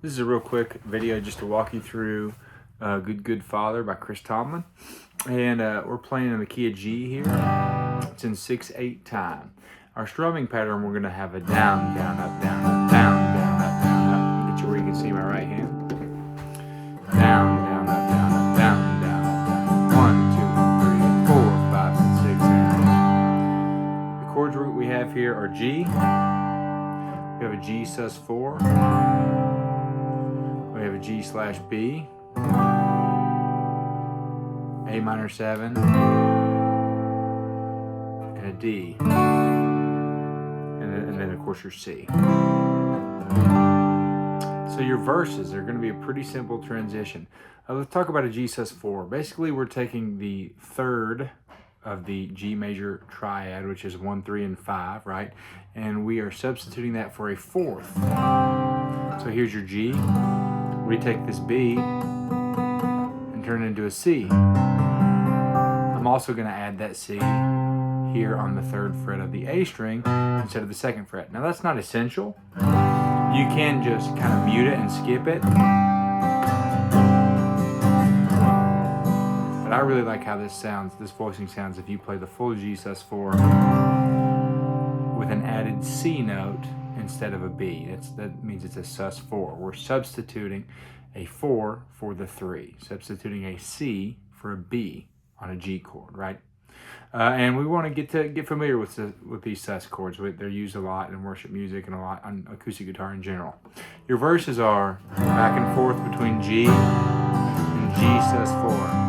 This is a real quick video just to walk you through Good Good Father by Chris Tomlin. And we're playing in the key of G here. It's in 6/8 time. Our strumming pattern, we're going to have a down, down, up, down, up, down, down, up, down, up. Get you where you can see my right hand. Down, down, up, down, up, down, down, up, down. 1, 2, 3, 4, 5, and 6, and the chords we have here are G. We have a G sus4. We have a G slash B, A minor 7, and a D, and then of course your C. So your verses are going to be a pretty simple transition. Let's talk about a G sus4. Basically, we're taking the third of the G major triad, which is 1, 3, and 5, right? And we are substituting that for a fourth. So here's your G. We take this B and turn it into a C. I'm also going to add that C here on the 3rd fret of the A string instead of the 2nd fret. Now that's not essential. You can just kind of mute it and skip it. But I really like how this sounds, this voicing sounds if you play the full G sus4 with an added C note instead of a B. That means it's a sus4. We're substituting a 4 for the 3, substituting a C for a B on a G chord, right? And we want to get familiar with these sus chords. They're used a lot in worship music and a lot on acoustic guitar in general. Your verses are back and forth between G and G sus4.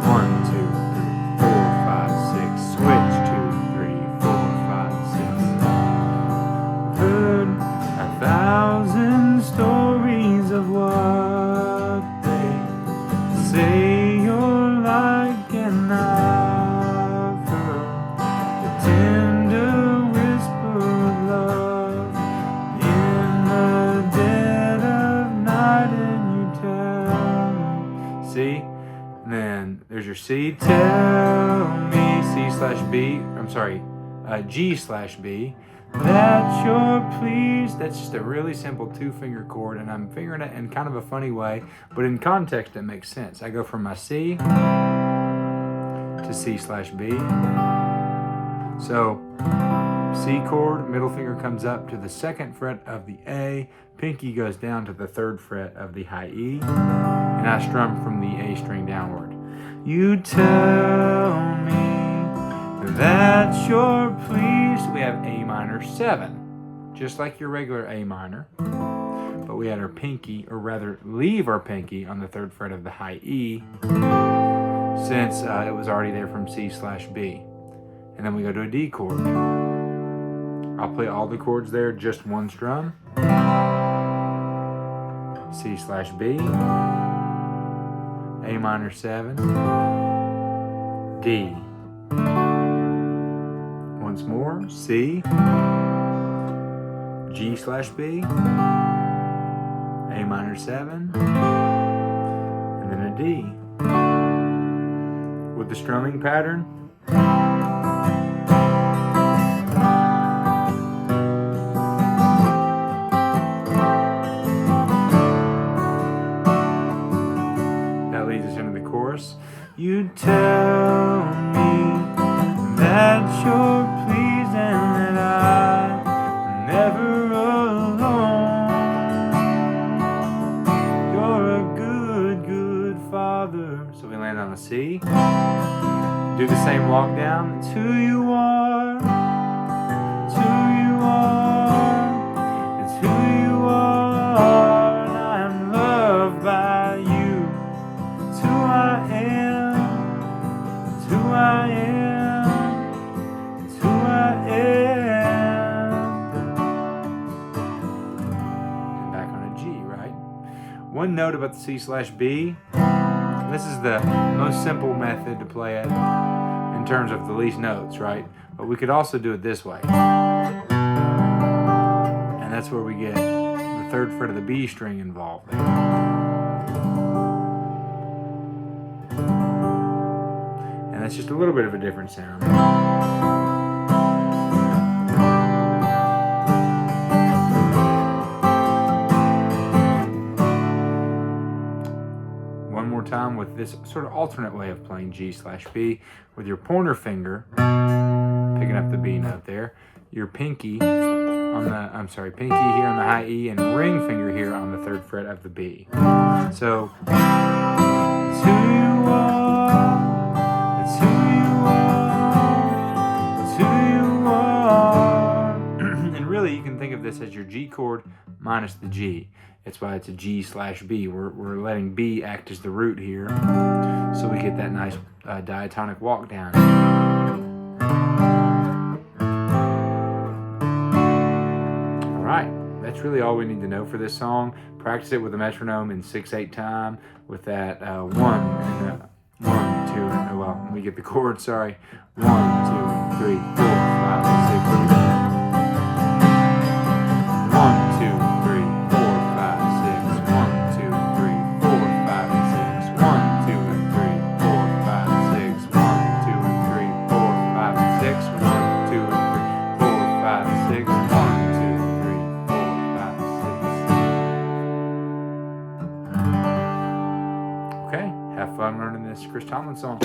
1, 2, 3, 4, 5, 6. Switch 2, 3, 4, 5, 6. Heard 1,000 stories of what they say you're like, and I've heard the tender whisper of love in the dead of night, and you tell me. See? And then there's your C. Tell me, C slash B. I'm sorry, G slash B. That you're pleased. That's just a really simple 2-finger chord, and I'm fingering it in kind of a funny way, but in context it makes sense. I go from my C to C slash B. So C chord, middle finger comes up to the 2nd fret of the A, pinky goes down to the 3rd fret of the high E, and I strum from the A string downward. You tell me that you're pleased. We have A minor 7, just like your regular A minor, but we had our pinky, or rather leave our pinky on the 3rd fret of the high E, since it was already there from C slash B. And then we go to a D chord. I'll play all the chords there, just one strum. C slash B, A minor 7, D. Once more, C, G slash B, A minor 7, and then a D. With the strumming pattern, that leads us into the chorus. You tell me that you're pleased and that I'm never alone. You're a good, good father. So we land on a C. Do the same walk down. It's who you are. It's who you are. It's who you are. And I'm loved by you. It's who I am. It's who I am. It's who I am. And back on a G, right? One note about the C slash B. This is the most simple method to play it in terms of the least notes, right? But we could also do it this way. And that's where we get the 3rd fret of the B string involved there. And that's just a little bit of a different sound. time with this sort of alternate way of playing G/B with your pointer finger picking up the B note there, your pinky on the pinky here on the high E, and ring finger here on the 3rd fret of the B. So it's who you are, it's who you are, it's who you are. And really, you can think of this as your G chord minus the G. That's why it's a G/B. We're letting B act as the root here, so we get that nice diatonic walk down. All right, that's really all we need to know for this song. Practice it with a metronome in 6/8 time with that 1 and 1, 2, and let me get the chord. Sorry, 1, 2, 3, 4, 5, 6. 1, 2, 3, 4, 5, 6. 1, 2, 3, 4, 5, 6. 1, 2, 3, 4, 5, 6. 1, 2, 3, 4, 5, 6. 1, 2, 3, 4, 5, 6. 1, 2, 3, 4, 5, 6. Okay, have fun learning this Chris Tomlin song.